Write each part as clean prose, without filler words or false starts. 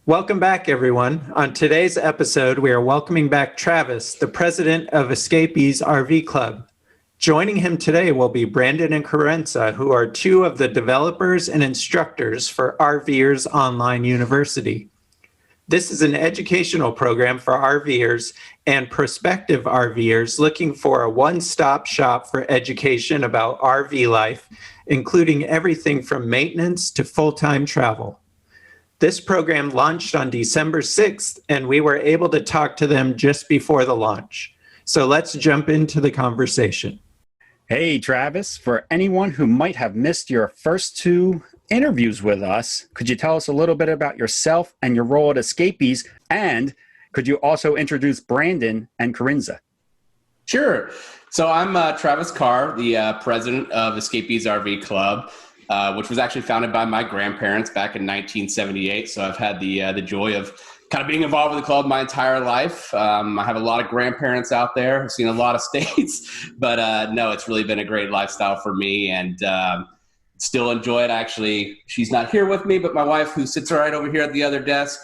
Welcome back, everyone. On today's episode, we are welcoming back Travis, the president of Escapee's RV Club. Joining him today will be Brandon and Kerensa, who are two of the developers and instructors for RVers Online University. This is an educational program for RVers and prospective RVers looking for a one-stop shop for education about RV life, including everything from maintenance to full-time travel. This program launched on December 6th, and we were able to talk to them just before the launch. So let's jump into the conversation. Hey, Travis, for anyone who might have missed your first two interviews with us, could you tell us a little bit about yourself and your role at Escapees? And could you also introduce Brandon and Kerensa? Sure. So I'm Travis Carr, the president of Escapees RV Club, which was actually founded by my grandparents back in 1978. So I've had the joy of kind of being involved with the club my entire life. I have a lot of grandparents out there. I've seen a lot of states, but no, it's really been a great lifestyle for me, and still enjoy it. Actually, she's not here with me, but my wife, who sits right over here at the other desk,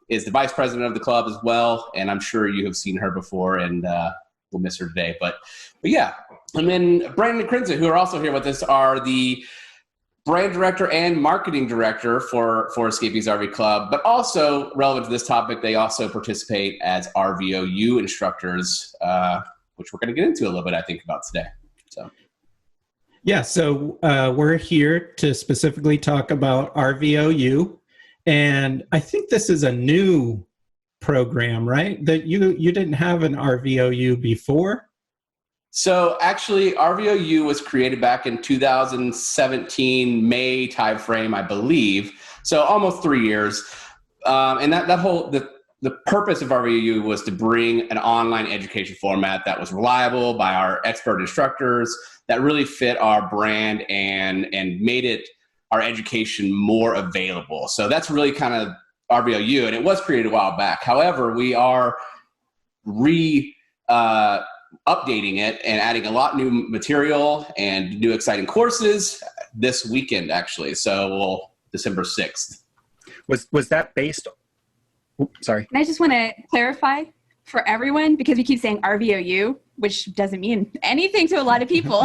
is the vice president of the club as well. And I'm sure you have seen her before, and we'll miss her today. But yeah. And then Brandon and Kerensa, who are also here with us, are the brand director and marketing director for Escapees RV Club. But also relevant to this topic, they also participate as RVOU instructors, which we're going to get into a little bit, I think, about today. So we're here to specifically talk about RVOU. And I think this is a new program, right? That you didn't have an RVOU before? So actually, RVOU was created back in 2017, May timeframe, I believe. So almost 3 years. And the purpose of RVOU was to bring an online education format that was reliable by our expert instructors, that really fit our brand and made our education more available. So that's really kind of RVOU, and it was created a while back. However, we are updating it and adding a lot new material and new exciting courses this weekend, actually. So December 6th. Was that based? Oops, sorry. And I just want to clarify for everyone, because we keep saying RVOU, which doesn't mean anything to a lot of people.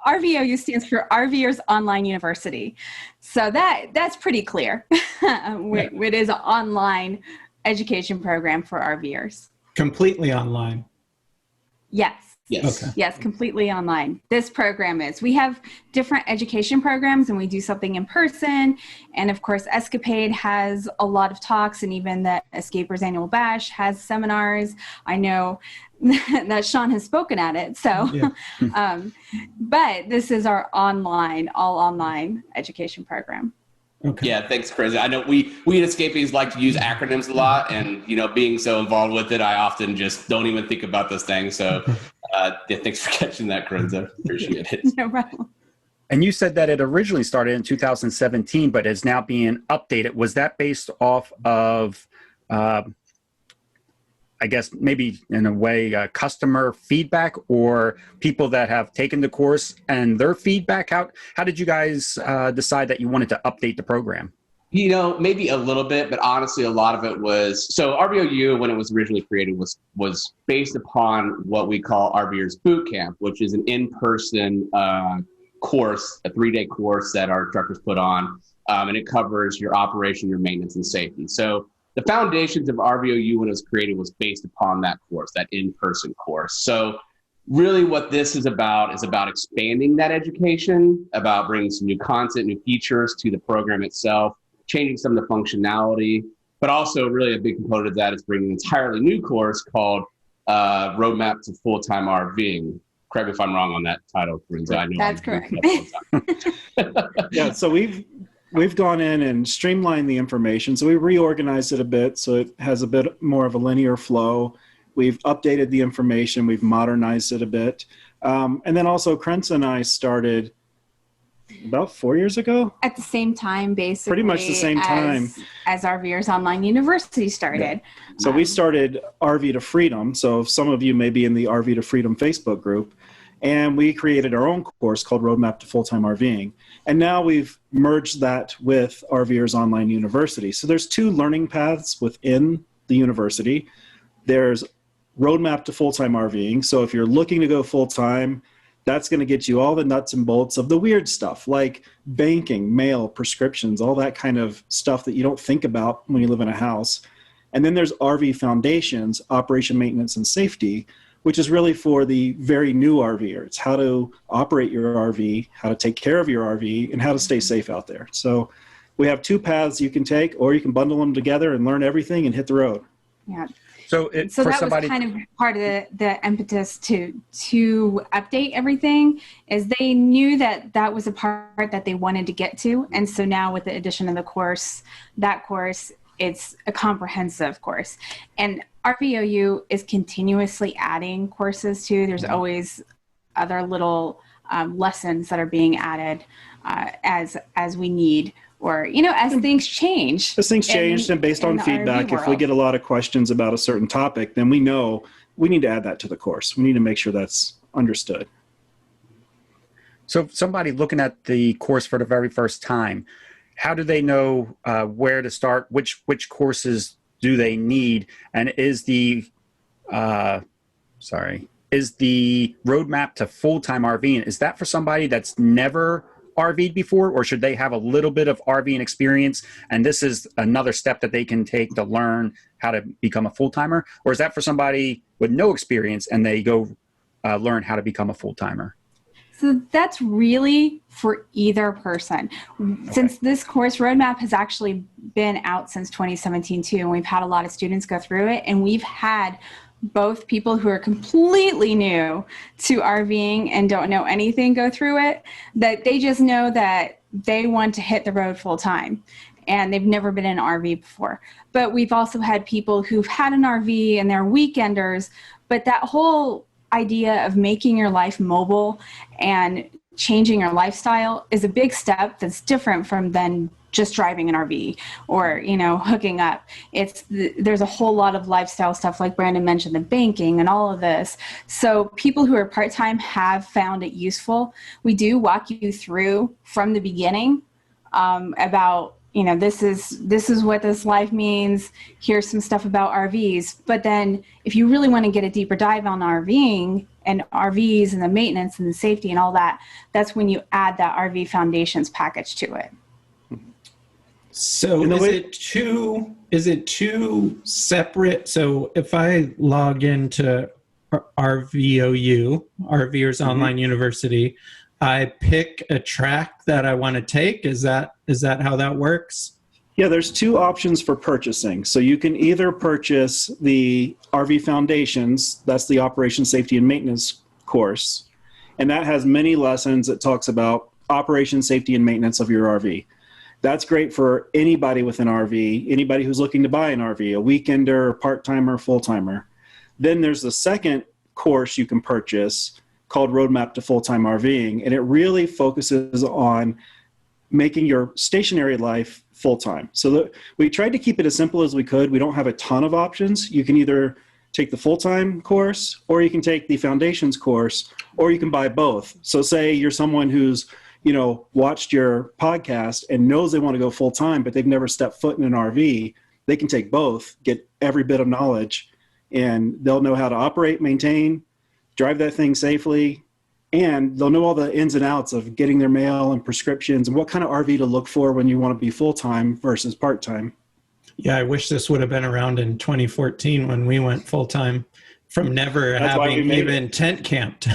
RVOU stands for RVers Online University. So that's pretty clear. It is an online education program for RVers. Completely online. Yes. Yes. Okay. Yes, completely online. This program is. We have different education programs, and we do something in person. And of course, Escapee has a lot of talks, and even the Escapers Annual Bash has seminars. I know that Sean has spoken at it. So, yeah. But this is our all online education program. Okay. Yeah, thanks, Chris. I know we at Escapees like to use acronyms a lot, and being so involved with it, I often just don't even think about those things. So, thanks for catching that, Chris. I appreciate it. No problem. And you said that it originally started in 2017, but is now being updated. Was that based off of, I guess maybe in a way, customer feedback or people that have taken the course and their feedback? How did you guys decide that you wanted to update the program? Maybe a little bit, but honestly, a lot of it was, so RVOU, when it was originally created, was based upon what we call RVers Boot Camp, which is an in-person course, a 3-day course that our instructors put on, and it covers your operation, your maintenance, and safety. So the foundations of RVOU when it was created was based upon that course, that in-person course. So really what this is about expanding that education, about bringing some new content, new features to the program itself, changing some of the functionality, but also really a big component of that is bringing an entirely new course called Roadmap to Full-Time RVing. Correct me if I'm wrong on that title, Kerensa. I know that's correct. Yeah, so we've gone in and streamlined the information. So we reorganized it a bit so it has a bit more of a linear flow. We've updated the information. We've modernized it a bit. And then also Kerensa and I started about 4 years ago. At the same time, basically. Pretty much the same time. As RVers Online University started. Yeah. So we started RV to Freedom. So some of you may be in the RV to Freedom Facebook group. And we created our own course called Roadmap to Full-Time RVing. And now we've merged that with RVers Online University. So there's two learning paths within the university. There's Roadmap to Full-Time RVing. So if you're looking to go full-time, that's going to get you all the nuts and bolts of the weird stuff like banking, mail, prescriptions, all that kind of stuff that you don't think about when you live in a house. And then there's RV Foundations, Operation, Maintenance, and Safety, which is really for the very new RVer. It's how to operate your RV, how to take care of your RV, and how to stay safe out there. So we have two paths you can take, or you can bundle them together and learn everything and hit the road. Yeah. So that was kind of part of the impetus to update everything, is they knew that was a part that they wanted to get to. And so now with the addition of the course, it's a comprehensive course. And RVOU is continuously adding courses too. There's always other little lessons that are being added as we need, or, as things change. As things change, and based on feedback, if we get a lot of questions about a certain topic, then we know we need to add that to the course. We need to make sure that's understood. So somebody looking at the course for the very first time, how do they know where to start? Which courses do they need? And is the roadmap to full-time RVing, is that for somebody that's never RV'd before, or should they have a little bit of RVing experience and this is another step that they can take to learn how to become a full-timer? Or is that for somebody with no experience and they go learn how to become a full-timer? So that's really for either person. Okay. Since this course roadmap has actually been out since 2017 too, and we've had a lot of students go through it, and we've had both people who are completely new to RVing and don't know anything go through it, that they just know that they want to hit the road full time and they've never been in an RV before. But we've also had people who've had an RV and they're weekenders, but that whole idea of making your life mobile and changing your lifestyle is a big step that's different from then just driving an RV or, hooking up. There's a whole lot of lifestyle stuff, like Brandon mentioned, the banking and all of this. So people who are part-time have found it useful. We do walk you through from the beginning about, this is what this life means. Here's some stuff about RVs. But then if you really want to get a deeper dive on RVing and RVs and the maintenance and the safety and all that, that's when you add that RV Foundations package to it. So is it two separate? So if I log into RVOU, RVers Online University, I pick a track that I want to take. Is that how that works? Yeah, there's two options for purchasing. So you can either purchase the RV Foundations, that's the Operation, Safety, and Maintenance course, and that has many lessons. It talks about operation, safety, and maintenance of your RV. That's great for anybody with an RV, anybody who's looking to buy an RV, a weekender, part-timer, full-timer. Then there's the second course you can purchase called Roadmap to Full-Time RVing, and it really focuses on making your stationary life full-time. So we tried to keep it as simple as we could. We don't have a ton of options. You can either take the full-time course, or you can take the Foundations course, or you can buy both. So say you're someone who's watched your podcast and knows they want to go full time, but they've never stepped foot in an RV, they can take both, get every bit of knowledge, and they'll know how to operate, maintain, drive that thing safely, and they'll know all the ins and outs of getting their mail and prescriptions and what kind of RV to look for when you want to be full time versus part time. Yeah, I wish this would have been around in 2014 when we went full time. From never having even tent camped.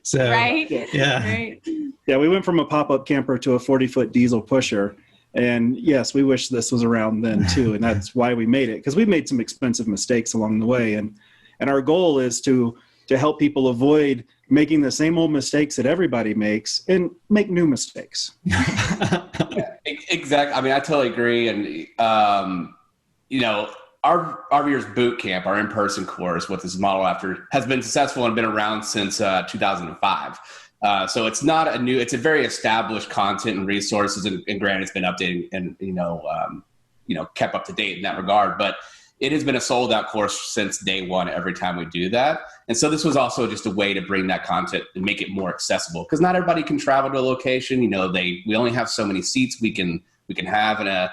So, right? Yeah. Right. Yeah, we went from a pop-up camper to a 40-foot diesel pusher. And yes, we wish this was around then too. And that's why we made it, because we made some expensive mistakes along the way. And our goal is to help people avoid making the same old mistakes that everybody makes and make new mistakes. Yeah, exactly. I mean, I totally agree. And, our RVers Boot Camp, our in-person course, what this is modeled after, has been successful and been around since 2005. So it's not it's a very established content and resources, and granted, it's been updated and kept up to date in that regard. But it has been a sold out course since day one every time we do that. And so this was also just a way to bring that content and make it more accessible, because not everybody can travel to a location. You know, we only have so many seats we can have in a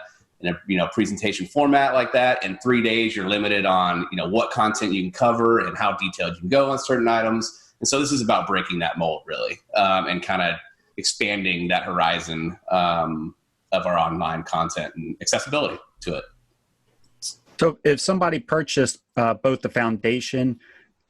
presentation format like that. In 3 days, you're limited on, what content you can cover and how detailed you can go on certain items. And so this is about breaking that mold, really, and kind of expanding that horizon of our online content and accessibility to it. So if somebody purchased both the foundation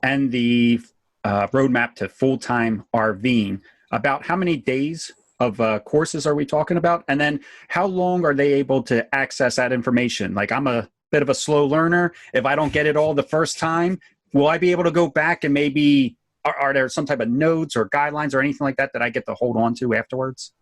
and the roadmap to full-time RVing, about how many days of courses are we talking about? And then how long are they able to access that information? Like, I'm a bit of a slow learner. If I don't get it all the first time, will I be able to go back and maybe, are there some type of notes or guidelines or anything like that that I get to hold on to afterwards?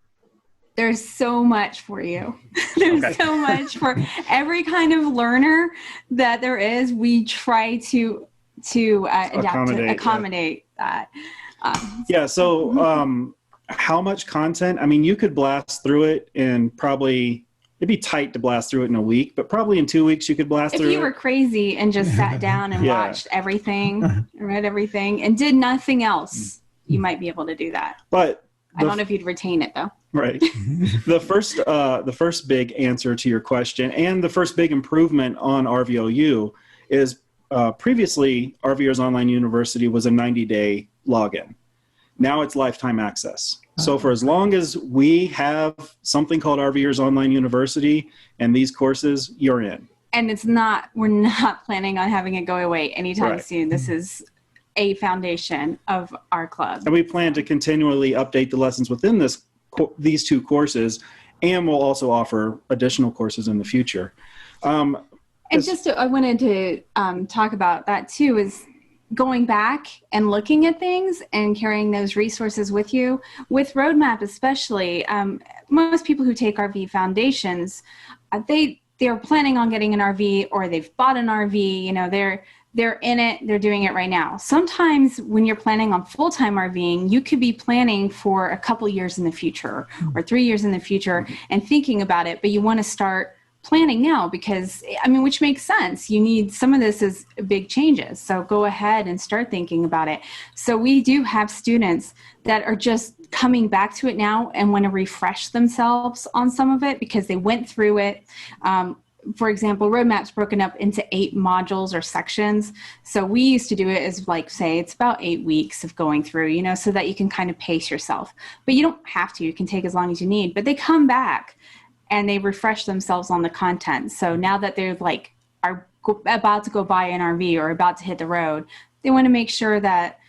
There's so much for you. There's so much for every kind of learner that there is. We try to accommodate that. How much content? I mean, you could blast through it in probably, it'd be tight to blast through it in a week, but probably in 2 weeks you could blast through it. If you were crazy and just sat down and watched everything, read everything, and did nothing else, you might be able to do that. But I don't know if you'd retain it, though. Right. The first big answer to your question, and the first big improvement on RVOU, is previously RVers Online University was a 90-day login. Now it's lifetime access. So for as long as we have something called RVers Online University and these courses, you're in. And we're not planning on having it go away anytime soon. This is a foundation of our club. And we plan to continually update the lessons within these two courses, and we'll also offer additional courses in the future. I wanted to talk about that too, is going back and looking at things and carrying those resources with you. With Roadmap especially, most people who take RV foundations, they're planning on getting an RV, or they've bought an RV, they're in it, they're doing it right now. Sometimes when you're planning on full-time RVing, you could be planning for a couple years in the future or 3 years in the future and thinking about it, but you want to start planning now because, which makes sense. You need, some of this is big changes. So go ahead and start thinking about it. So we do have students that are just coming back to it now and want to refresh themselves on some of it because they went through it. For example, Roadmap's broken up into 8 modules or sections. So we used to do it as it's about 8 weeks of going through, so that you can kind of pace yourself. But you don't have to. You can take as long as you need. But they come back and they refresh themselves on the content. So now that they're are about to go buy an RV or about to hit the road, they want to make sure that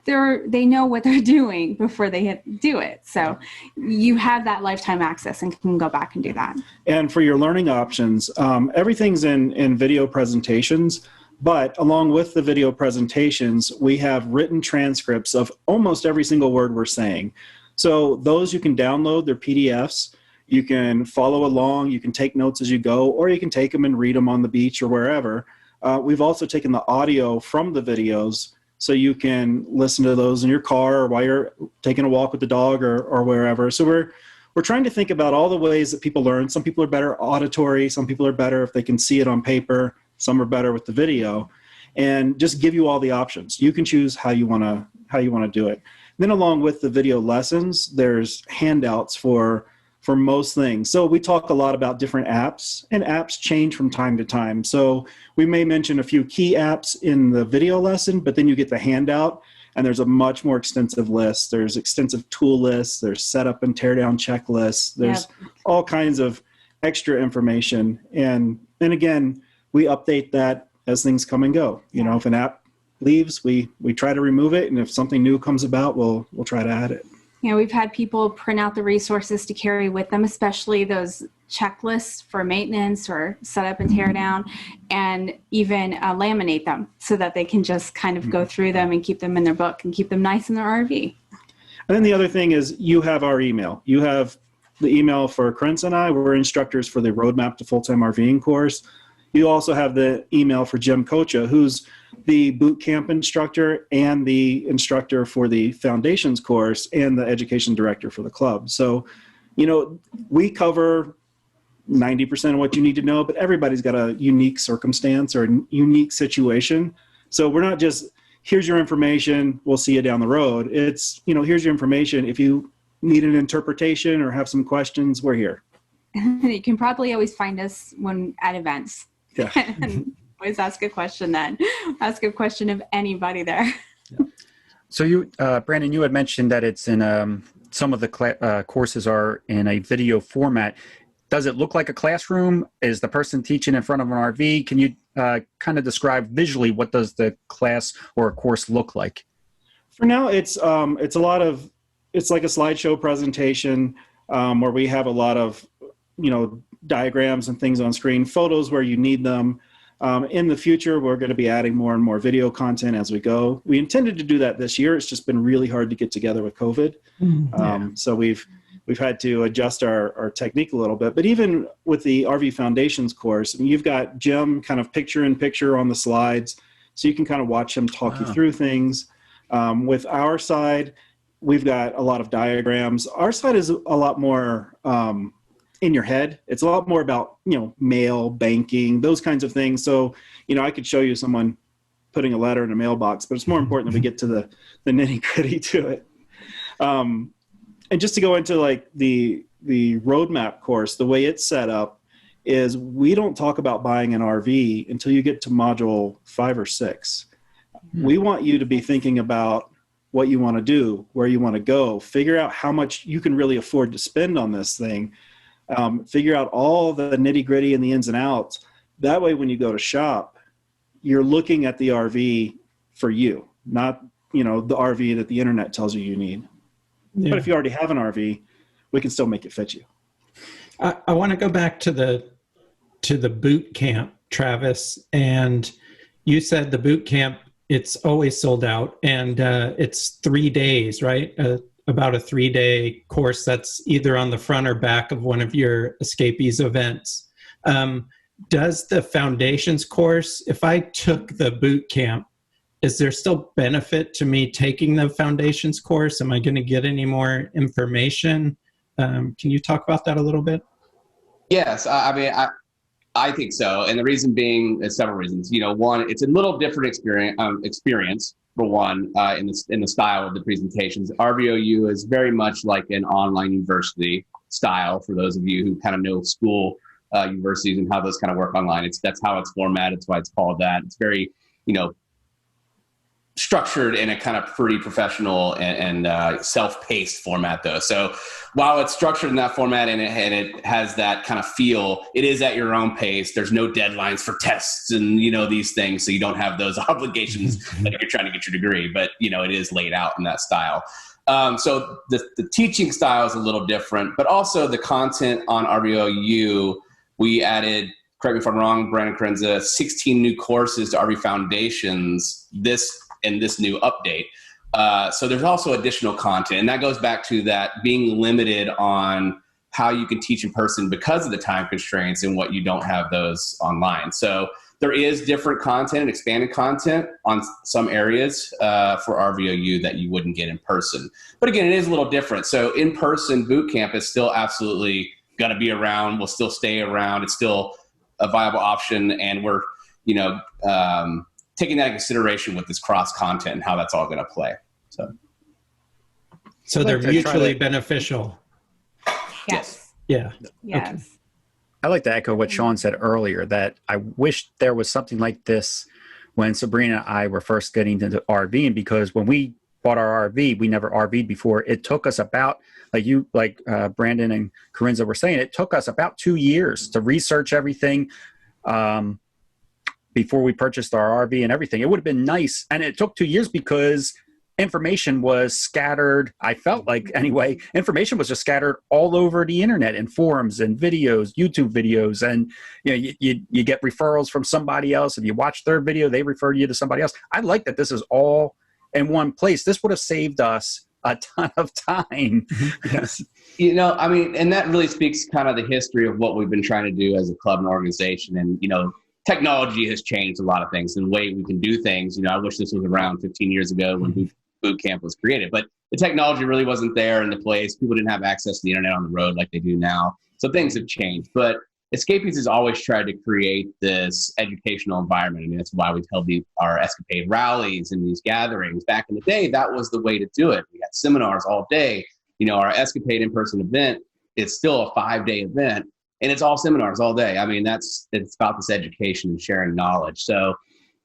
they know what they're doing before they do it. So you have that lifetime access and can go back and do that. And for your learning options, everything's in video presentations, but along with the video presentations, we have written transcripts of almost every single word we're saying. So those you can download, they're PDFs. You can follow along, you can take notes as you go, or you can take them and read them on the beach or wherever. We've also taken the audio from the videos, so you can listen to those in your car or while you're taking a walk with the dog or wherever. So we're trying to think about all the ways that people learn. Some people are better auditory, some people are better if they can see it on paper, some are better with the video, and just give you all the options. You can choose how you want to do it. Then along with the video lessons, there's handouts for most things. So we talk a lot about different apps, and apps change from time to time. So we may mention a few key apps in the video lesson, but then you get the handout and there's a much more extensive list. There's extensive tool lists, there's setup and teardown checklists, there's all kinds of extra information. And again, we update that as things come and go. If an app leaves, we try to remove it. And if something new comes about, we'll try to add it. We've had people print out the resources to carry with them, especially those checklists for maintenance or setup and tear down, and even laminate them so that they can just kind of go through them and keep them in their book and keep them nice in their RV. And then the other thing is you have our email. You have the email for Kerensa and I. We're instructors for the Roadmap to Full-Time RVing course. You also have the email for Jim Kocha, who's the boot camp instructor and the instructor for the foundations course and the education director for the club. So, we cover 90% of what you need to know, but everybody's got a unique circumstance or a unique situation. So we're not just, here's your information, we'll see you down the road. It's, here's your information. If you need an interpretation or have some questions, we're here. You can probably always find us when at events. Yeah. And always ask a question then. Ask a question of anybody there. So you, Brandon, you had mentioned that it's in some of the courses are in a video format. Does it look like a classroom? Is the person teaching in front of an RV? Can you kind of describe visually what does the class or a course look like? For now, it's like a slideshow presentation where we have a lot of diagrams and things on screen, photos where you need them. In the future, we're going to be adding more and more video content as we go. We intended to do that this year. It's just been really hard to get together with COVID. So we've had to adjust our technique a little bit. But even with the RV Foundations course, you've got Jim kind of picture in picture on the slides, so you can kind of watch him talk you through things. With our side, we've got a lot of diagrams. Our side is a lot more in your head. It's a lot more about, mail, banking, those kinds of things. So, I could show you someone putting a letter in a mailbox, but it's more important that we get to the nitty gritty to it. And just to go into like the roadmap course, the way it's set up is we don't talk about buying an RV until you get to module 5 or 6. We want you to be thinking about what you want to do, where you want to go, figure out how much you can really afford to spend on this thing, figure out all the nitty gritty and the ins and outs. That way, when you go to shop, you're looking at the RV for you, not, the RV that the internet tells you need. Yeah. But if you already have an RV, we can still make it fit you. I want to go back to the boot camp, Travis, and you said the boot camp, it's always sold out, and it's 3 days, right? About a 3-day course that's either on the front or back of one of your Escapees events. Does the Foundations course, if I took the boot camp, is there still benefit to me taking the Foundations course? Am I going to get any more information? Can you talk about that a little bit? Yes, I think so. And the reason being is several reasons. One, it's a little different experience for one, in the style of the presentations. RVOU is very much like an online university style for those of you who kind of know school universities and how those kind of work online. That's how it's formatted. That's why it's called that. It's very, structured in a kind of pretty professional and self-paced format though. So while it's structured in that format and it has that kind of feel, it is at your own pace. There's no deadlines for tests and, these things. So you don't have those obligations that you're trying to get your degree, but it is laid out in that style. So the teaching style is a little different, but also the content on RVOU, we added, correct me if I'm wrong, Brandon Kerensa, 16 new courses to RV Foundations in this new update. So there's also additional content, and that goes back to that being limited on how you can teach in person because of the time constraints and what you don't have those online. So there is different content, expanded content on some areas for RVOU that you wouldn't get in person. But again, it is a little different. So in-person boot camp is still absolutely going to be around, will still stay around. It's still a viable option, and we're, taking that into consideration with this cross content and how that's all going to play. So they're mutually beneficial. Yes. Yeah. Yes. Okay. I like to echo what Sean said earlier, that I wish there was something like this when Sabrina and I were first getting into RVing, because when we bought our RV, we never RV'd before. It took us about, like Brandon and Kerensa were saying, it took us about 2 years to research everything before we purchased our RV and everything. It would have been nice. And it took 2 years because information was scattered. I felt like, anyway, information was just scattered all over the internet in forums and videos, YouTube videos. And you get referrals from somebody else. If you watch their video, they refer you to somebody else. I like that this is all in one place. This would have saved us a ton of time. Yes. And that really speaks kind of the history of what we've been trying to do as a club and organization. And, technology has changed a lot of things and the way we can do things. I wish this was around 15 years ago when boot camp was created, but the technology really wasn't there in the place. People didn't have access to the internet on the road like they do now. So things have changed. But Escapees has always tried to create this educational environment. I mean, that's why we've held our Escapade rallies and these gatherings. Back in the day, that was the way to do it. We had seminars all day. Our Escapade in-person event is still a 5-day event, and it's all seminars all day. I mean, it's about this education and sharing knowledge. So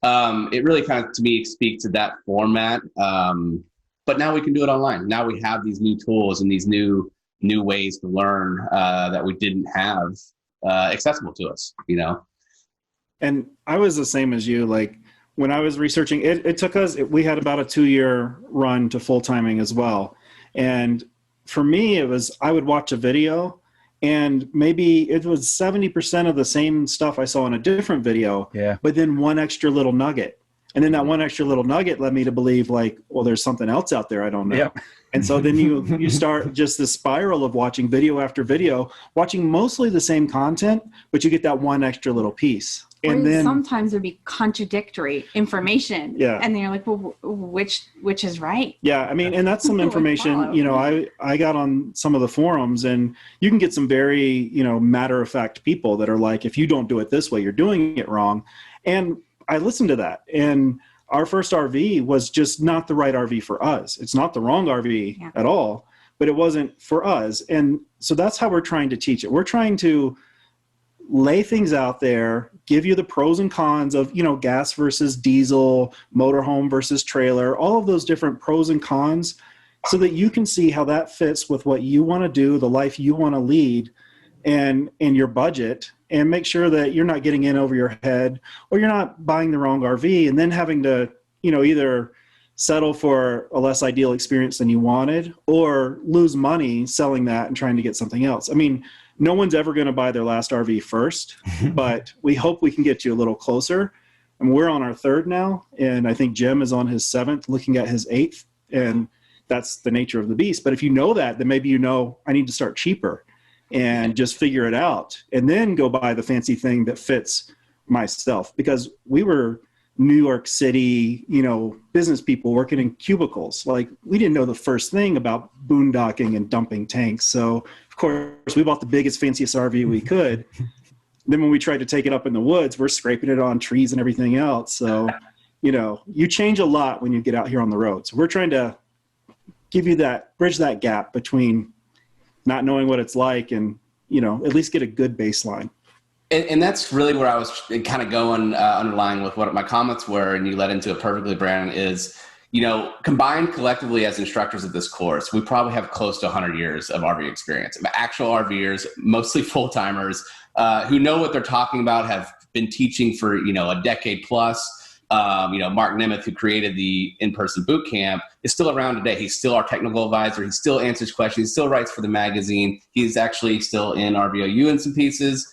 it really kind of, to me, speaks to that format. But now we can do it online. Now we have these new tools and these new ways to learn that we didn't have accessible to us, And I was the same as you. Like when I was researching, it took us, we had about a 2-year run to full timing as well. And for me, I would watch a video and maybe it was 70% of the same stuff I saw in a different video, but then one extra little nugget. And then that one extra little nugget led me to believe like, well, there's something else out there I don't know. Yep. And so then you start just this spiral of watching video after video, watching mostly the same content, but you get that one extra little piece. And then sometimes there'd be contradictory information. Yeah. And then you're like, well, which is right? Yeah. I mean, and that's some information, I got on some of the forums, and you can get some very, matter of fact people that are like, if you don't do it this way, you're doing it wrong. And I listened to that, and our first RV was just not the right RV for us. It's not the wrong RV at all, but it wasn't for us. And so that's how we're trying to teach it. We're trying to lay things out there, give you the pros and cons of, gas versus diesel, motorhome versus trailer, all of those different pros and cons, so that you can see how that fits with what you want to do, the life you want to lead, and in your budget, and make sure that you're not getting in over your head, or you're not buying the wrong RV and then having to, either settle for a less ideal experience than you wanted, or lose money selling that and trying to get something else. I mean, no one's ever going to buy their last RV first, but we hope we can get you a little closer. And we're on our 3rd now, and I think Jim is on his 7th, looking at his 8th, and that's the nature of the beast. But if you know that, then maybe I need to start cheaper and just figure it out, and then go buy the fancy thing that fits myself. Because we were New York City, business people working in cubicles. Like, we didn't know the first thing about boondocking and dumping tanks. So of course we bought the biggest, fanciest RV we could. Then when we tried to take it up in the woods, we're scraping it on trees and everything else. So, you change a lot when you get out here on the road. So we're trying to give you bridge that gap between not knowing what it's like and, at least get a good baseline. And that's really where I was kind of going, underlying with what my comments were, and you led into it perfectly, Brandon, is, combined collectively as instructors of this course, we probably have close to 100 years of RV experience. Actual RVers, mostly full-timers, who know what they're talking about, have been teaching for, a decade plus. Mark Nemeth, who created the in-person boot camp, is still around today. He's still our technical advisor. He still answers questions. He still writes for the magazine. He's actually still in RVOU in some pieces.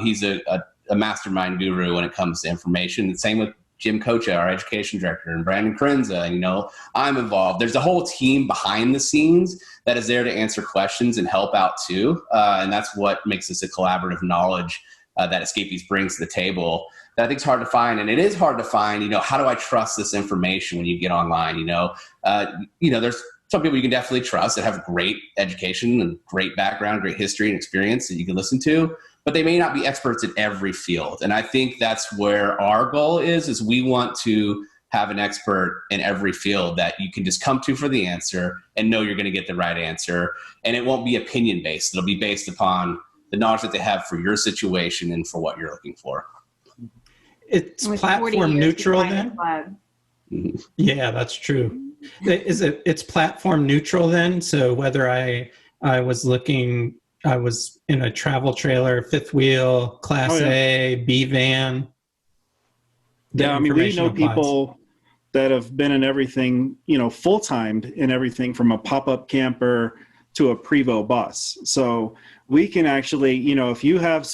He's a mastermind guru when it comes to information. The same with Jim Kocha, our education director, and Brandon Kerensa. I'm involved. There's a whole team behind the scenes that is there to answer questions and help out too. And that's what makes this a collaborative knowledge that Escapees brings to the table. That I think is hard to find, and it is hard to find. How do I trust this information when you get online? There's some people you can definitely trust that have great education and great background, great history and experience that you can listen to, but they may not be experts in every field. And I think that's where our goal is we want to have an expert in every field that you can just come to for the answer and know you're going to get the right answer. And it won't be opinion based. It'll be based upon the knowledge that they have for your situation and for what you're looking for. It's platform neutral then? Yeah, that's true. It's platform neutral then? So whether I was in a travel trailer, fifth wheel, class A, B van. Yeah, I mean, we know people that have been in everything, full-timed in everything from a pop-up camper to a Prevost bus. So we can actually, if you have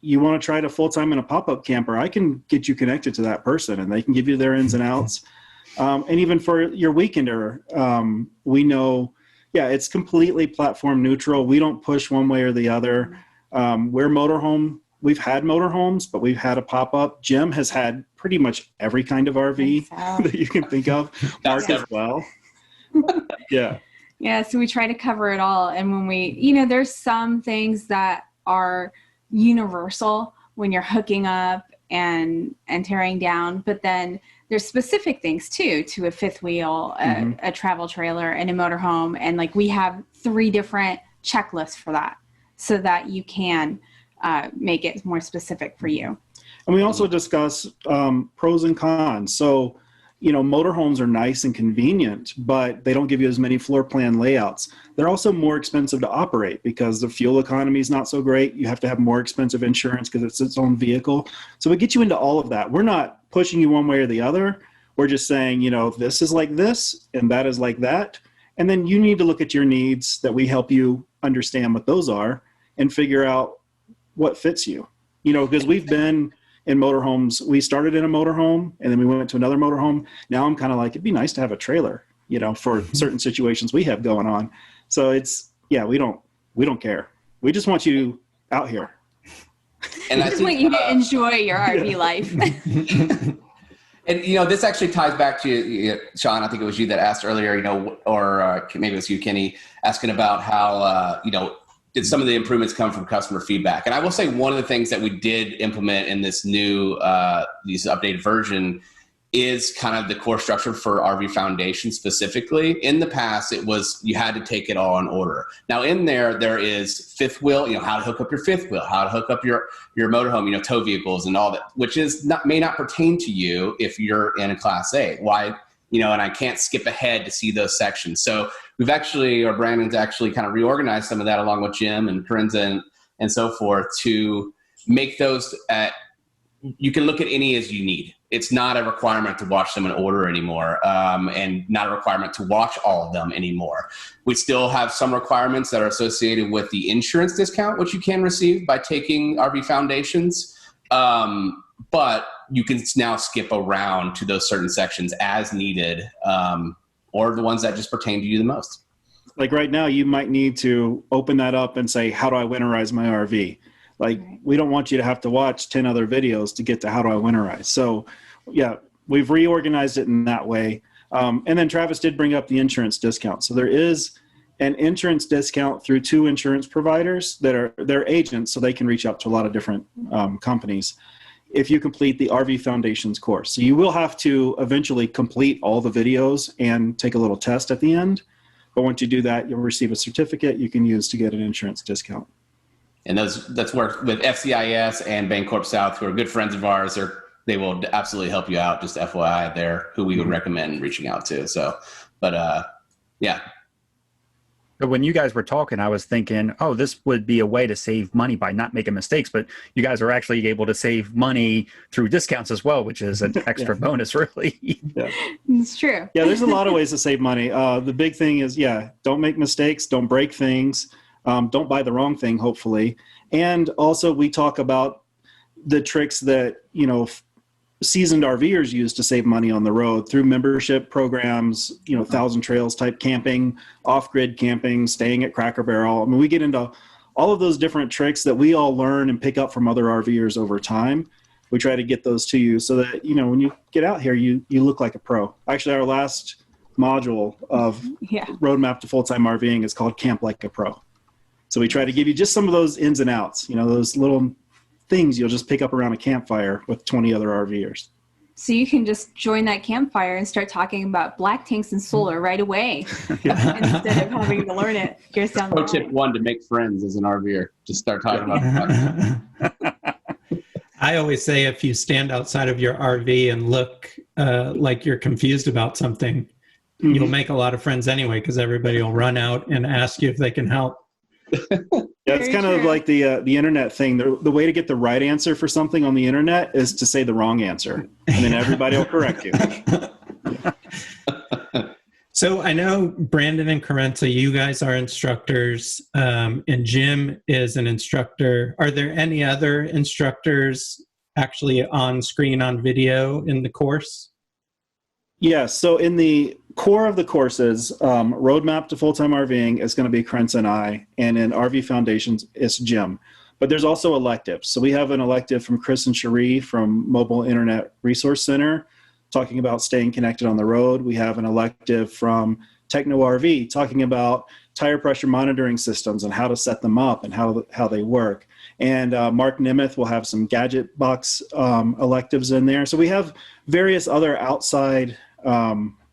you want to try to full-time in a pop-up camper, I can get you connected to that person and they can give you their ins and outs. And even for your weekender, we know, it's completely platform neutral. We don't push one way or the other. We've had motorhomes, but we've had a pop-up. Jim has had pretty much every kind of RV that you can think of. Mark as well. Yeah. Yeah, so we try to cover it all. And when we, there's some things that are universal when you're hooking up and tearing down, but then there's specific things too, to a fifth wheel, a travel trailer, and a motorhome. And like, we have 3 different checklists for that, so that you can make it more specific for you. And we also discuss pros and cons. So, motorhomes are nice and convenient, but they don't give you as many floor plan layouts. They're also more expensive to operate because the fuel economy is not so great. You have to have more expensive insurance because it's its own vehicle. So we get you into all of that. We're not pushing you one way or the other. We're just saying, this is like this and that is like that. And then you need to look at your needs, that we help you understand what those are and figure out what fits you. Because we've been in motorhomes. We started in a motorhome and then we went to another motorhome. Now I'm kind of like, it'd be nice to have a trailer, for certain situations we have going on. So we don't care. We just want you out here. And I just want you to enjoy your RV life. And, this actually ties back to, Sean, I think it was you that asked earlier, or maybe it was you, Kenny, asking about how, did some of the improvements come from customer feedback? And I will say one of the things that we did implement in this new, this updated version is kind of the core structure for RV Foundation specifically. In the past, it was you had to take it all in order. Now in there is fifth wheel, how to hook up your fifth wheel, how to hook up your motorhome, tow vehicles and all that, which may not pertain to you if you're in a Class A. Why? And I can't skip ahead to see those sections. So Brandon's actually kind of reorganized some of that along with Jim and Kerensa and so forth to make those you can look at any as you need. It's not a requirement to watch them in order anymore, and not a requirement to watch all of them anymore. We still have some requirements that are associated with the insurance discount, which you can receive by taking RV Foundations. But you can now skip around to those certain sections as needed, or the ones that just pertain to you the most. Like right now, you might need to open that up and say, how do I winterize my RV? Like, we don't want you to have to watch 10 other videos to get to how do I winterize. So yeah, we've reorganized it in that way. And then Travis did bring up the insurance discount. So there is an insurance discount through 2 insurance providers that are their agents, so they can reach out to a lot of different companies if you complete the RV Foundations course. So you will have to eventually complete all the videos and take a little test at the end. But once you do that, you'll receive a certificate you can use to get an insurance discount. And that's worked with FCIS and Bancorp South, who are good friends of ours. They will absolutely help you out. Just FYI, they're who we would recommend reaching out to. So, yeah. But when you guys were talking, I was thinking, oh, this would be a way to save money by not making mistakes. But you guys are actually able to save money through discounts as well, which is an extra bonus, really. Yeah. It's true. Yeah, there's a lot of ways to save money. The big thing is, don't make mistakes, don't break things. Don't buy the wrong thing, hopefully. And also we talk about the tricks that, seasoned RVers use to save money on the road through membership programs, Thousand Trails type camping, off-grid camping, staying at Cracker Barrel. I mean, we get into all of those different tricks that we all learn and pick up from other RVers over time. We try to get those to you so that, when you get out here, you look like a pro. Actually, our last module of Roadmap to Full-Time RVing is called Camp Like a Pro. So we try to give you just some of those ins and outs, those little things you'll just pick up around a campfire with 20 other RVers. So you can just join that campfire and start talking about black tanks and solar right away instead of having to learn it yourself. Pro tip 1 to make friends as an RVer. Just start talking about it. I always say if you stand outside of your RV and look like you're confused about something, you'll make a lot of friends anyway, because everybody will run out and ask you if they can help. Yeah, it's kind of like the internet thing. The way to get the right answer for something on the internet is to say the wrong answer, and then everybody will correct you. So I know Brandon and Kerensa, you guys are instructors, and Jim is an instructor. Are there any other instructors actually on screen on video in the course? Yes. So in the core of the courses, Roadmap to Full-Time RVing is going to be Kerensa and I, and in RV Foundations, it's Jim. But there's also electives. So we have an elective from Chris and Cherie from Mobile Internet Resource Center talking about staying connected on the road. We have an elective from Techno RV talking about tire pressure monitoring systems and how to set them up and how they work. And Mark Nemeth will have some gadget box electives in there. So we have various other outside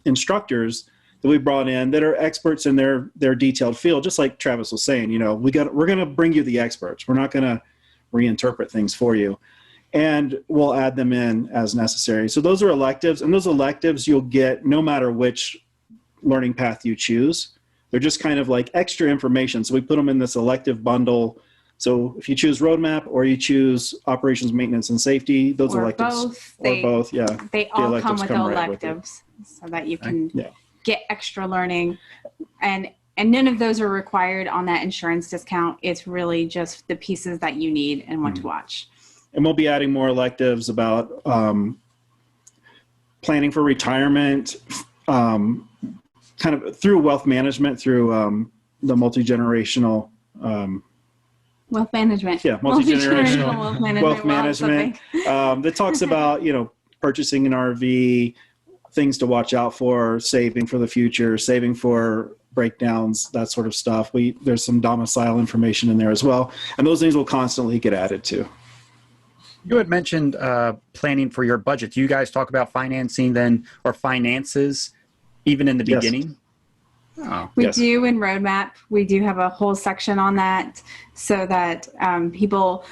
instructors that we brought in that are experts in their detailed field. Just like Travis was saying, we're going to bring you the experts. We're not going to reinterpret things for you. And we'll add them in as necessary. So those are electives, and those electives you'll get no matter which learning path you choose. They're just kind of like extra information. So we put them in this elective bundle. So if you choose roadmap or you choose operations, maintenance, and safety, those or electives both. Yeah, they all come with electives, so that you can get extra learning, and none of those are required on that insurance discount. It's really just the pieces that you need and want to watch. And we'll be adding more electives about planning for retirement, kind of through wealth management, through the multi-generational wealth management. Yeah, multi-generational wealth management. That talks about, purchasing an RV, things to watch out for, saving for the future, saving for breakdowns, that sort of stuff. There's some domicile information in there as well. And those things will constantly get added to. You had mentioned planning for your budget. Do you guys talk about financing then, or finances, even in the beginning? Oh, we do in Roadmap. We do have a whole section on that so that people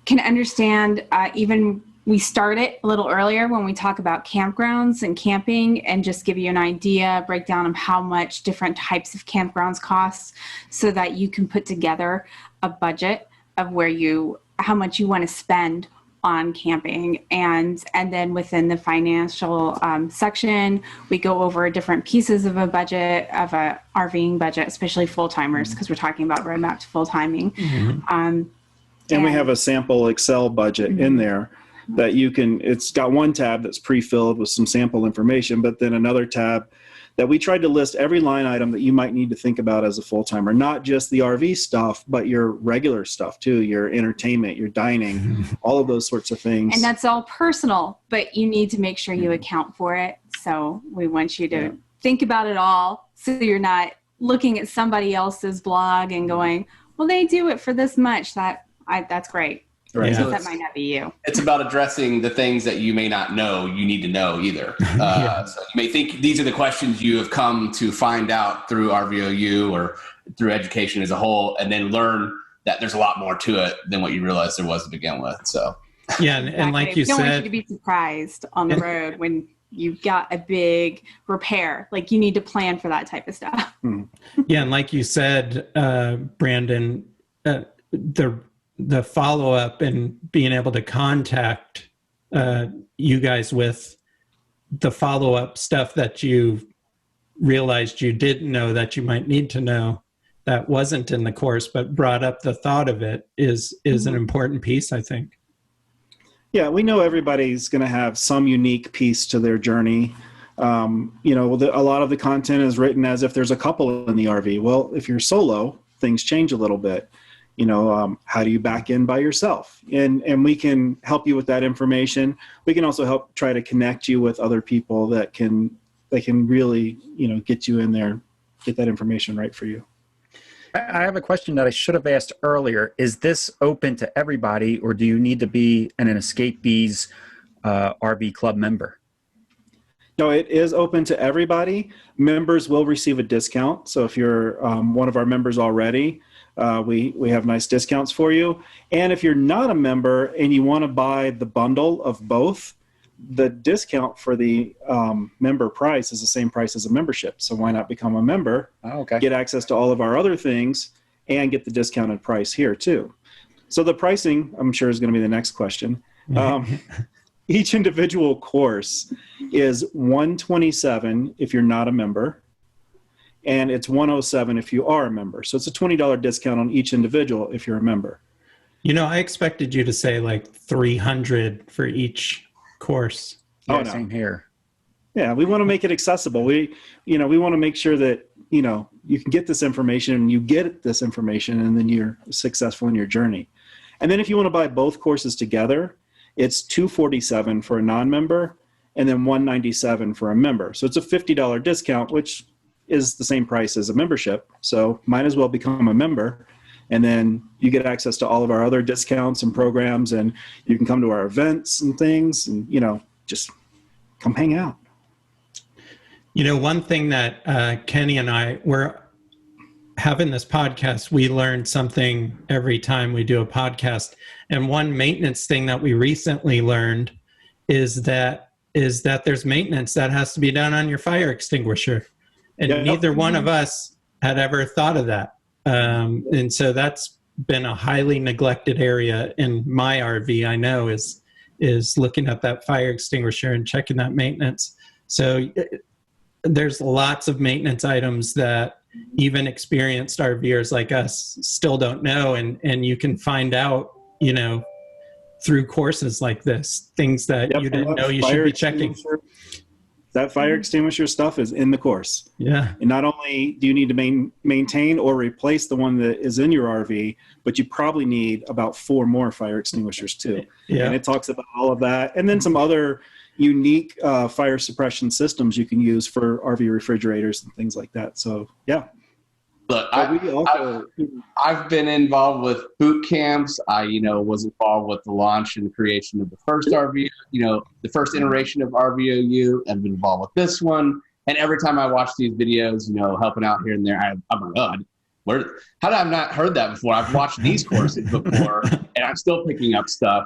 can understand. Even we start it a little earlier when we talk about campgrounds and camping, and just give you an idea, breakdown of how much different types of campgrounds cost, so that you can put together a budget of how much you want to spend on camping. And then within the financial section, we go over different pieces of a budget, of a RVing budget, especially full-timers, because we're talking about roadmap to full-timing. And we have a sample Excel budget in there that it's got one tab that's pre-filled with some sample information, but then another tab that we tried to list every line item that you might need to think about as a full-timer, not just the RV stuff, but your regular stuff too, your entertainment, your dining, all of those sorts of things. And that's all personal, but you need to make sure you account for it. So we want you to think about it all, so you're not looking at somebody else's blog and going, well, they do it for this much. That's great. Right. So that might not be you. It's about addressing the things that you may not know you need to know either. So you may think these are the questions you have come to find out through RVOU or through education as a whole, and then learn that there's a lot more to it than what you realized there was to begin with. So and like you don't said, want you to be surprised on the road when you've got a big repair. Like, you need to plan for that type of stuff. Yeah, and like you said, Brandon, the follow-up and being able to contact you guys with the follow-up stuff that you realized you didn't know that you might need to know that wasn't in the course, but brought up the thought of it is an important piece, I think. Yeah, we know everybody's going to have some unique piece to their journey. A lot of the content is written as if there's a couple in the RV. Well, if you're solo, things change a little bit. How do you back in by yourself? And we can help you with that information. We can also help try to connect you with other people that can really, get you in there, get that information right for you. I have a question that I should have asked earlier. Is this open to everybody, or do you need to be an Escapees RV club member? No, it is open to everybody. Members will receive a discount. So if you're one of our members already, we have nice discounts for you. And if you're not a member and you want to buy the bundle of both, the discount for the member price is the same price as a membership. So why not become a member, get access to all of our other things, and get the discounted price here too. So the pricing, I'm sure, is going to be the next question. Each individual course is $127 if you're not a member, and it's $107 if you are a member. So it's a $20 discount on each individual if you're a member. I expected you to say like $300 for each course. No. Same here. Yeah, we want to make it accessible. We want to make sure that, you can get this information, and you get this information, and then you're successful in your journey. And then if you want to buy both courses together, it's $247 for a non-member, and then $197 for a member. So it's a $50 discount, which is the same price as a membership. So might as well become a member And then you get access to all of our other discounts and programs, and you can come to our events and things, and, just come hang out. One thing that Kenny and I were having this podcast, we learn something every time we do a podcast. And one maintenance thing that we recently learned is that there's maintenance that has to be done on your fire extinguisher. And neither one of us had ever thought of that. And so that's been a highly neglected area in my RV, I know, is looking at that fire extinguisher and checking that maintenance. So there's lots of maintenance items that even experienced RVers like us still don't know. And you can find out, through courses like this, things that you didn't know you should be checking. That fire extinguisher stuff is in the course. Yeah. And not only do you need to maintain or replace the one that is in your RV, but you probably need about 4 more fire extinguishers too. Yeah. And it talks about all of that. And then some other unique fire suppression systems you can use for RV refrigerators and things like that. So, yeah. Look, I've been involved with boot camps. I, was involved with the launch and creation of the first RV, the first iteration of RVOU. I've been involved with this one. And every time I watch these videos, helping out here and there, I'm like, God, how did I not heard that before? I've watched these courses before, and I'm still picking up stuff.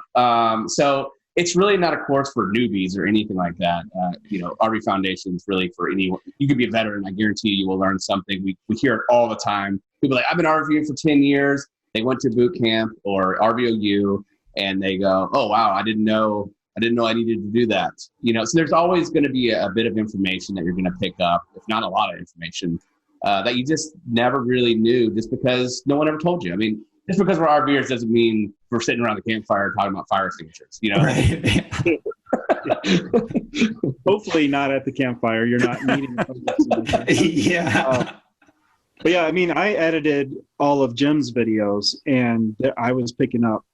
So it's really not a course for newbies or anything like that. RV Foundation is really for anyone. You could be a veteran. I guarantee you will learn something. We hear it all the time. People are like, I've been RVing for 10 years. They went to boot camp or RVOU, and they go, oh, wow, I didn't know I needed to do that. So there's always going to be a bit of information that you're going to pick up, if not a lot of information, that you just never really knew just because no one ever told you. I mean, just because we're RVers doesn't mean we're sitting around the campfire talking about fire extinguishers, Right. Hopefully not at the campfire. You're not needing the Yeah. But yeah, I mean, I edited all of Jim's videos, and I was picking up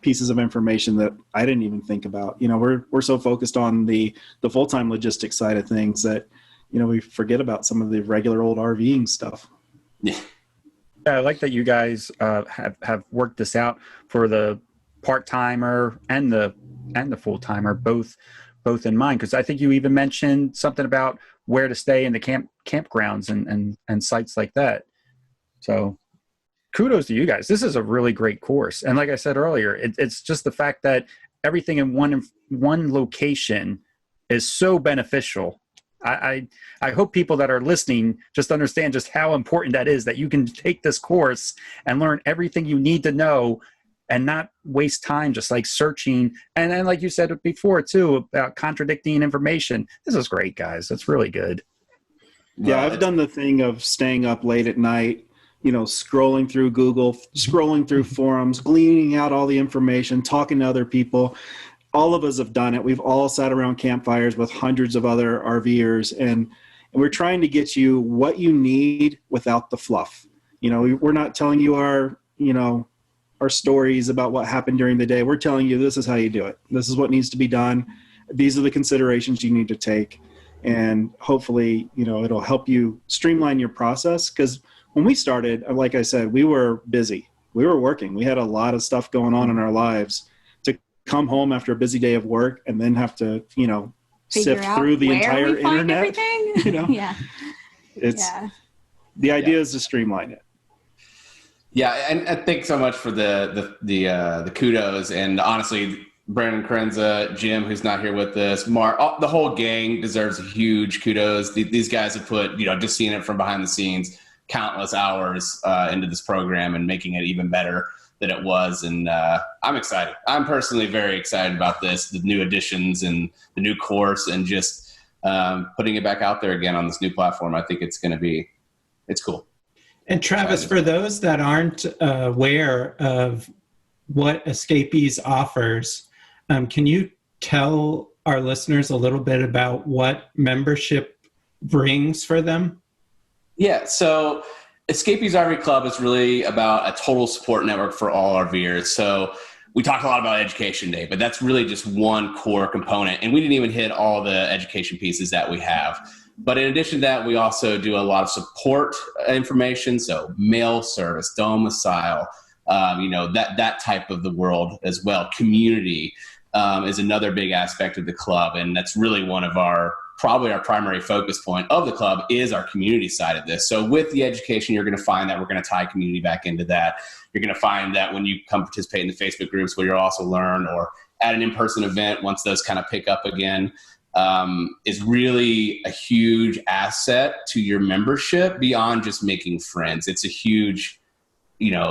pieces of information that I didn't even think about. We're so focused on the full-time logistics side of things that, we forget about some of the regular old RVing stuff. Yeah. Yeah, I like that you guys have worked this out for the part-timer and the full-timer, both in mind. Because I think you even mentioned something about where to stay in the campgrounds and sites like that. So kudos to you guys. This is a really great course. And like I said earlier, it's just the fact that everything in one location is so beneficial. I hope people that are listening just understand just how important that is, that you can take this course and learn everything you need to know and not waste time just like searching. And then, like you said before too, about contradicting information. This is great, guys. It's really good. Yeah, I've done the thing of staying up late at night, scrolling through Google, scrolling through forums, gleaning out all the information, talking to other people. All of us have done it. We've all sat around campfires with hundreds of other RVers, and we're trying to get you what you need without the fluff. We're not telling you our stories about what happened during the day. We're telling you this is how you do it. This is what needs to be done. These are the considerations you need to take. And hopefully, it'll help you streamline your process. Because when we started, like I said, we were busy. We were working. We had a lot of stuff going on in our lives. Come home after a busy day of work and then have to, sift through the entire internet. Yeah. The idea is to streamline it. Yeah, and I thanks so much for the kudos. And honestly, Brandon Kerensa, Jim, who's not here with us, Mark, the whole gang deserves a huge kudos. These guys have put, just seeing it from behind the scenes, countless hours into this program and making it even better than it was. And I'm excited. I'm personally very excited about this, the new additions and the new course, and just putting it back out there again on this new platform. I think it's cool. And Travis, for those that aren't aware of what Escapees offers, can you tell our listeners a little bit about what membership brings for them? Yeah, so Escapees RV Club is really about a total support network for all RVers. So we talked a lot about Education Day, but that's really just one core component. And we didn't even hit all the education pieces that we have. But in addition to that, we also do a lot of support information. So mail service, domicile, that type of the world as well. Community is another big aspect of the club. And that's really one of probably our primary focus point of the club is our community side of this. So with the education, you're going to find that we're going to tie community back into that. You're going to find that when you come participate in the Facebook groups where you'll also learn, or at an in-person event, once those kind of pick up again, is really a huge asset to your membership beyond just making friends. It's a huge,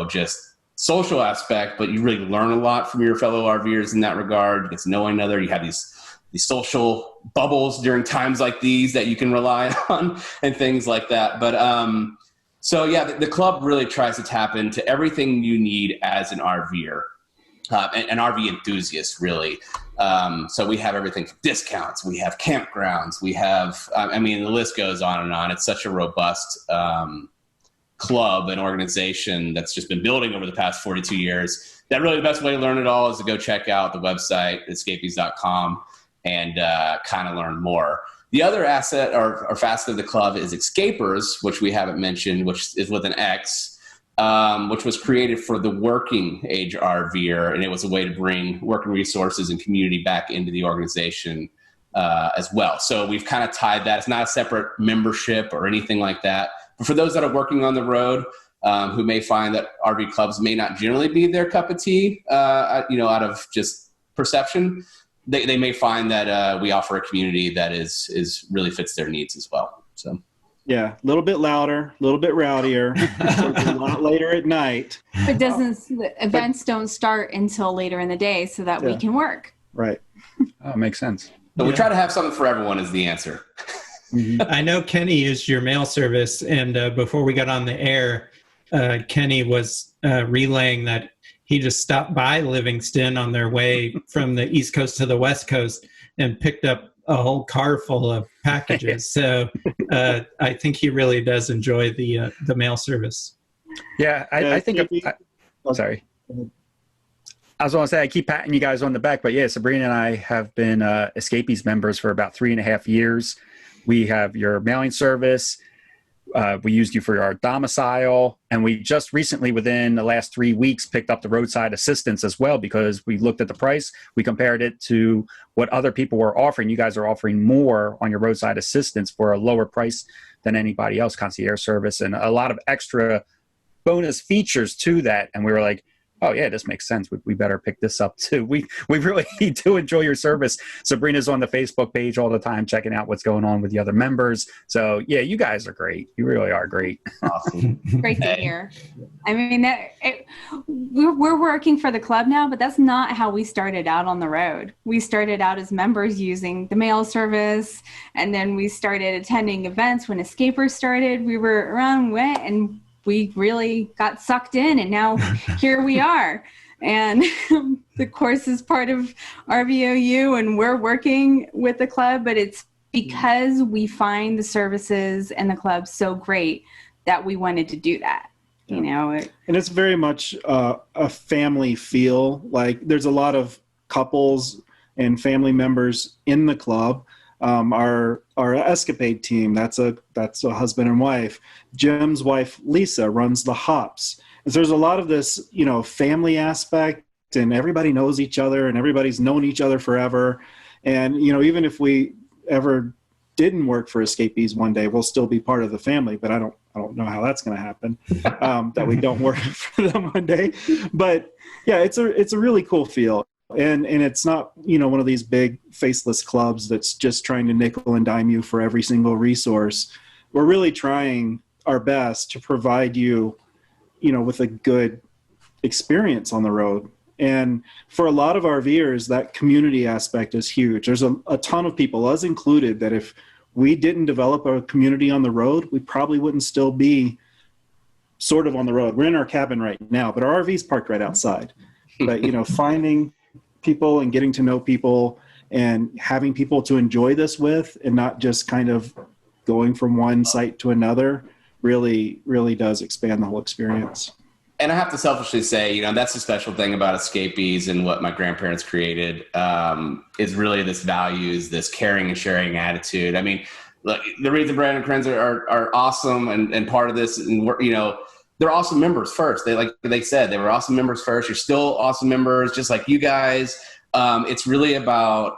just social aspect, but you really learn a lot from your fellow RVers in that regard. It's knowing another. You have these social bubbles during times like these that you can rely on and things like that. But so yeah, the club really tries to tap into everything you need as an RVer. An RV enthusiast, really. So we have everything from discounts, we have campgrounds, we have, the list goes on and on. It's such a robust club and organization that's just been building over the past 42 years that really the best way to learn it all is to go check out the website, escapees.com, and kind of learn more. The other asset or facet of the club is Escapers, which we haven't mentioned, which is with an X. Which was created for the working age RVer, and it was a way to bring working resources and community back into the organization as well. So we've kind of tied that. It's not a separate membership or anything like that. But for those that are working on the road, who may find that RV clubs may not generally be their cup of tea, out of just perception, they may find that we offer a community that is really fits their needs as well. So. Yeah, a little bit louder, a little bit rowdier, a lot later at night. But events don't start until later in the day so that we can work. Right. Oh, makes sense. So we try to have something for everyone is the answer. I know Kenny used your mail service, and before we got on the air, Kenny was relaying that he just stopped by Livingston on their way from the East Coast to the West Coast and picked up a whole car full of packages. So I think he really does enjoy the mail service. Yeah, I think. Sorry. I was going to say, I keep patting you guys on the back, but yeah, Sabrina and I have been Escapees members for about 3.5 years. We have your mailing service. We used you for our domicile, and we just recently, within the last 3 weeks, picked up the roadside assistance as well because we looked at the price. We compared it to what other people were offering. You guys are offering more on your roadside assistance for a lower price than anybody else, concierge service, and a lot of extra bonus features to that. And we were like, oh yeah, this makes sense. We better pick this up too. We really do enjoy your service. Sabrina's on the Facebook page all the time, checking out what's going on with the other members. So yeah, you guys are great. You really are great. Awesome. Great to hear. We're working for the club now, but that's not how we started out on the road. We started out as members using the mail service, and then we started attending events when Escapers started. We were around, and we really got sucked in, and now here we are. And the course is part of RVOU, and we're working with the club, but it's because we find the services and the club so great that we wanted to do that. And it's very much a family feel. Like there's a lot of couples and family members in the club. Our Escapade team, that's a husband and wife. Jim's wife, Lisa, runs the hops. And so there's a lot of this, family aspect, and everybody knows each other, and everybody's known each other forever. And, even if we ever didn't work for Escapees one day, we'll still be part of the family, but I don't know how that's going to happen, that we don't work for them one day. But yeah, it's a really cool feel. And it's not, one of these big faceless clubs that's just trying to nickel and dime you for every single resource. We're really trying our best to provide you, with a good experience on the road. And for a lot of RVers, that community aspect is huge. There's a ton of people, us included, that if we didn't develop a community on the road, we probably wouldn't still be sort of on the road. We're in our cabin right now, but our RV's parked right outside. But, finding people and getting to know people and having people to enjoy this with, and not just kind of going from one site to another, really, really does expand the whole experience. And I have to selfishly say, that's the special thing about Escapees and what my grandparents created, is really this values, this caring and sharing attitude. look, the reason Brandon Kerensa are awesome and part of this, and we're, they're awesome members first. Like they said, they were awesome members first. You're still awesome members, just like you guys. It's really about,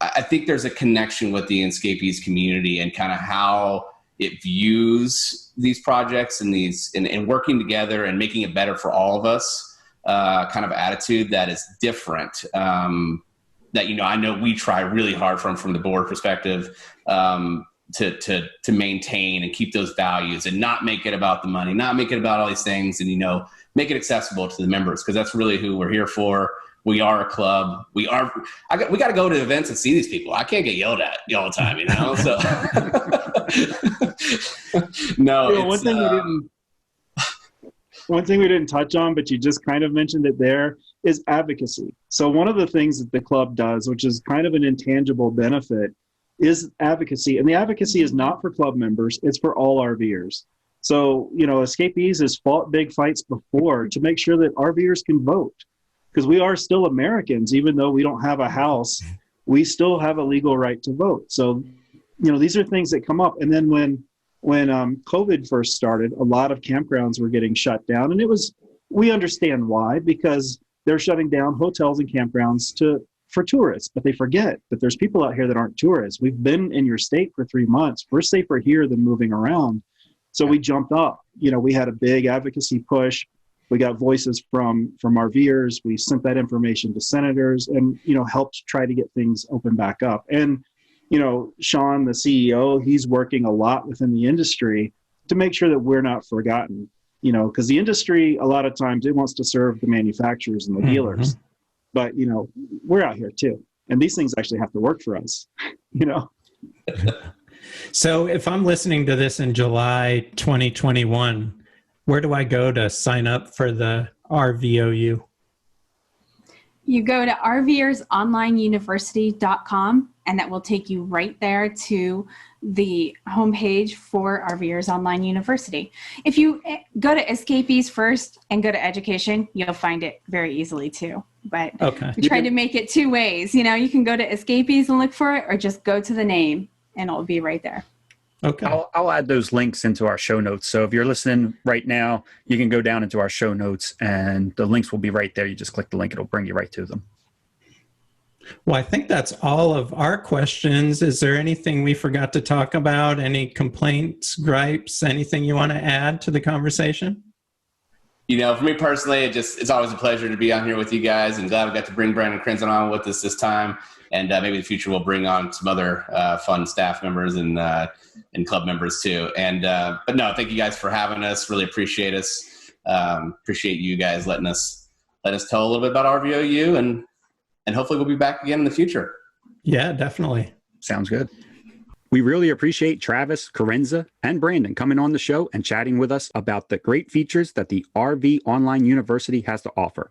I think there's a connection with the Escapees community and kind of how it views these projects and working together and making it better for all of us, kind of attitude that is different. That, I know we try really hard from the board perspective, to maintain and keep those values and not make it about the money, not make it about all these things, and, make it accessible to the members, because that's really who we're here for. We are a club. We got to go to events and see these people. I can't get yelled at all the time, So no, one thing we didn't touch on, but you just kind of mentioned it there, is advocacy. So one of the things that the club does, which is kind of an intangible benefit, is advocacy. And the advocacy is not for club members, it's for all RVers. So, Escapees has fought big fights before to make sure that RVers can vote. Because we are still Americans, even though we don't have a house, we still have a legal right to vote. So, these are things that come up. And then when COVID first started, a lot of campgrounds were getting shut down. And we understand why, because they're shutting down hotels and campgrounds for tourists. But they forget that there's people out here that aren't tourists. We've been in your state for 3 months. We're safer here than moving around. So we jumped up. We had a big advocacy push. We got voices from RVers. We sent that information to senators and, helped try to get things open back up. And, Sean, the CEO, he's working a lot within the industry to make sure that we're not forgotten, because the industry, a lot of times it wants to serve the manufacturers and the dealers, but, we're out here too. And these things actually have to work for us, So if I'm listening to this in July 2021, where do I go to sign up for the RVOU? You go to RVersOnlineUniversity.com, and that will take you right there to the homepage for RVers Online University. If you go to Escapees first and go to education, you'll find it very easily too. But we try to make it two ways. You can go to Escapees and look for it, or just go to the name and it'll be right there. Okay. I'll add those links into our show notes. So if you're listening right now, you can go down into our show notes and the links will be right there. You just click the link. It'll bring you right to them. Well, I think that's all of our questions. Is there anything we forgot to talk about? Any complaints, gripes, anything you want to add to the conversation? For me personally, it's always a pleasure to be on here with you guys, and glad we got to bring Brandon Kerensa on with us this time. And maybe in the future we'll bring on some other fun staff members and club members too. And but no, thank you guys for having us. Really appreciate us. Appreciate you guys letting us tell a little bit about RVOU, and hopefully we'll be back again in the future. Yeah, definitely. Sounds good. We really appreciate Travis, Kerensa, and Brandon coming on the show and chatting with us about the great features that the RV Online University has to offer.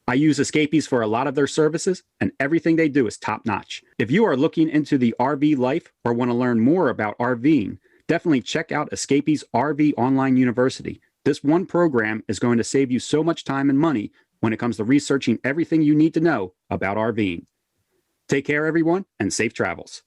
I use Escapees for a lot of their services, and everything they do is top-notch. If you are looking into the RV life or want to learn more about RVing, definitely check out Escapees RV Online University. This one program is going to save you so much time and money when it comes to researching everything you need to know about RVing. Take care, everyone, and safe travels.